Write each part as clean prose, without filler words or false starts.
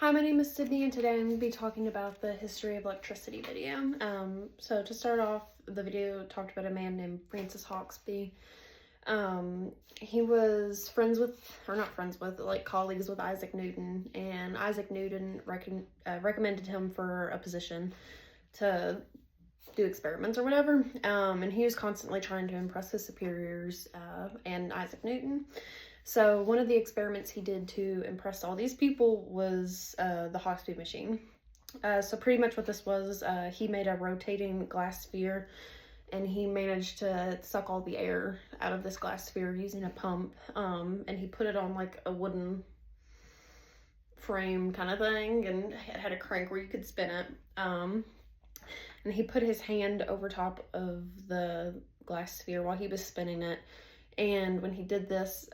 Hi, my name is Sydney, and today I'm going to be talking about the history of electricity video. So to start off, the video talked about a man named Francis Hauksbee. He was friends with, or not friends with, like colleagues with Isaac Newton, and Isaac Newton recommended him for a position to do experiments or whatever. And he was constantly trying to impress his superiors and Isaac Newton. So one of the experiments he did to impress all these people was the Hauksbee machine. So pretty much what this was, he made a rotating glass sphere, and he managed to suck all the air out of this glass sphere using a pump, and he put it on like a wooden frame kind of thing, and it had a crank where you could spin it. And he put his hand over top of the glass sphere while he was spinning it. And when he did this,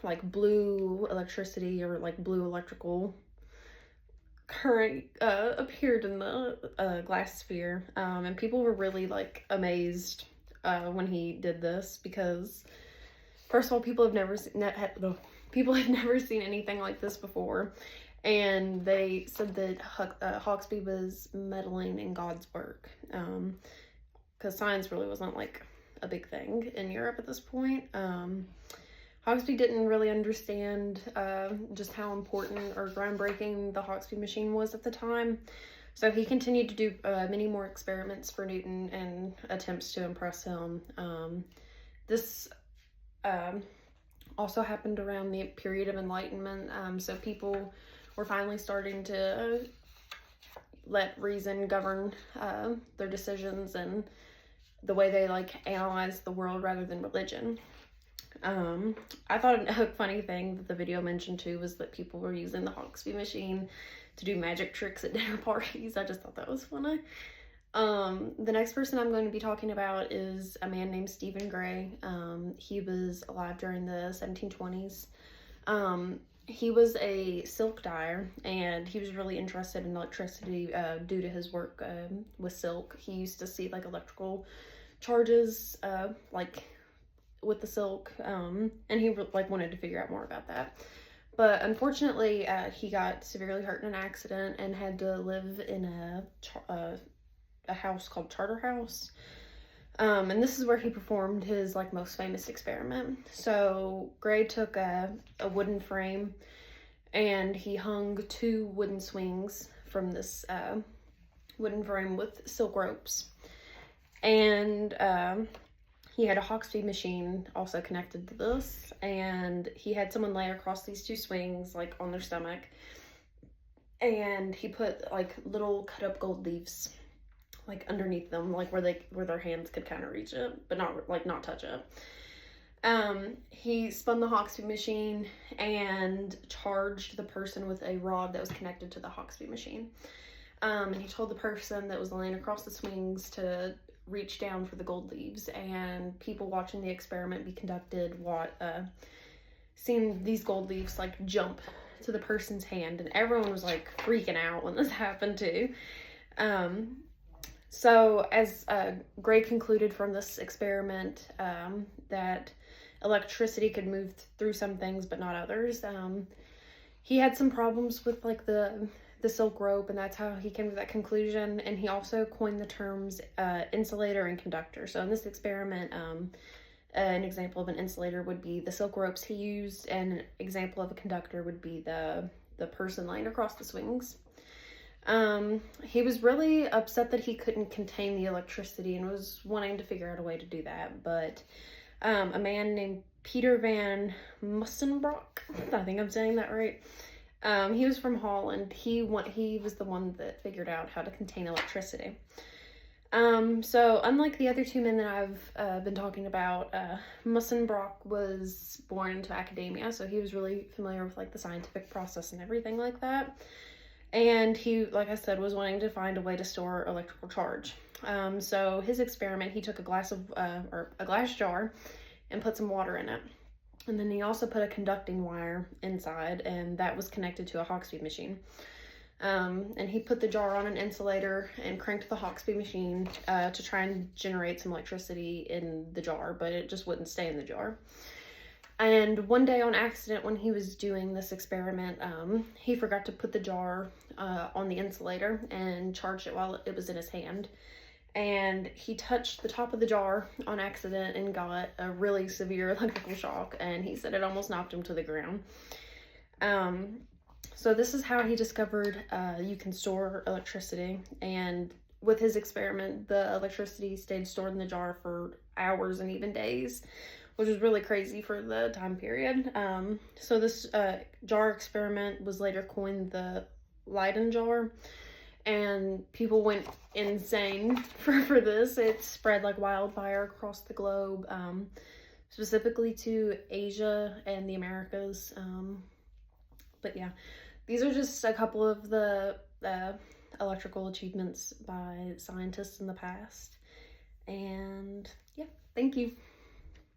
like blue electricity or like blue electrical current appeared in the glass sphere. And people were really like amazed when he did this, because first of all, people had never seen anything like this before. And they said that Hauksbee was meddling in God's work, because science really wasn't like a big thing in Europe at this point. Hauksbee didn't really understand just how important or groundbreaking the Hauksbee machine was at the time. So he continued to do many more experiments for Newton and attempts to impress him. This also happened around the period of Enlightenment. So people were finally starting to let reason govern their decisions and the way they like analyze the world rather than religion. I thought a funny thing that the video mentioned too was that people were using the Hauksbee machine to do magic tricks at dinner parties. I just thought that was funny. The next person I'm going to be talking about is a man named Stephen Gray. He was alive during the 1720s. He was a silk dyer, and he was really interested in electricity due to his work with silk. He used to see like electrical charges like with the silk, and he like wanted to figure out more about that. But unfortunately, he got severely hurt in an accident and had to live in a house called Charterhouse. And this is where he performed his like most famous experiment. So Gray took a wooden frame, and he hung 2 wooden swings from this wooden frame with silk ropes. And he had a Hauksbee machine also connected to this, and he had someone lay across these 2 swings like on their stomach, and he put like little cut up gold leaves like underneath them, like where their hands could kind of reach it, but not touch it. He spun the Hauksbee machine and charged the person with a rod that was connected to the Hauksbee machine. And he told the person that was laying across the swings to reach down for the gold leaves, and people watching the experiment be conducted seeing these gold leaves like jump to the person's hand, and everyone was like freaking out when this happened too. So as Gray concluded from this experiment that electricity could move through some things but not others, he had some problems with like the silk rope, and that's how he came to that conclusion. And he also coined the terms insulator and conductor. So in this experiment, an example of an insulator would be the silk ropes he used, and an example of a conductor would be the person laying across the swings. He was really upset that he couldn't contain the electricity and was wanting to figure out a way to do that. But a man named Peter van Mussenbroek, I think I'm saying that right. He was from Holland. He was the one that figured out how to contain electricity. So unlike the other 2 men that I've been talking about, Mussenbroek was born into academia, so he was really familiar with like the scientific process and everything like that. And he, like I said, was wanting to find a way to store electrical charge. So his experiment, he took a glass jar and put some water in it. And then he also put a conducting wire inside, and that was connected to a Hauksbee machine. And he put the jar on an insulator and cranked the Hauksbee machine to try and generate some electricity in the jar, but it just wouldn't stay in the jar. And one day on accident, when he was doing this experiment, he forgot to put the jar on the insulator and charged it while it was in his hand. And he touched the top of the jar on accident and got a really severe electrical shock. And he said it almost knocked him to the ground. So this is how he discovered you can store electricity. And with his experiment, the electricity stayed stored in the jar for hours and even days, which was really crazy for the time period. So this jar experiment was later coined the Leyden jar, and people went insane for this. It spread like wildfire across the globe, specifically to Asia and the Americas. But yeah, these are just a couple of the electrical achievements by scientists in the past. And yeah, thank you.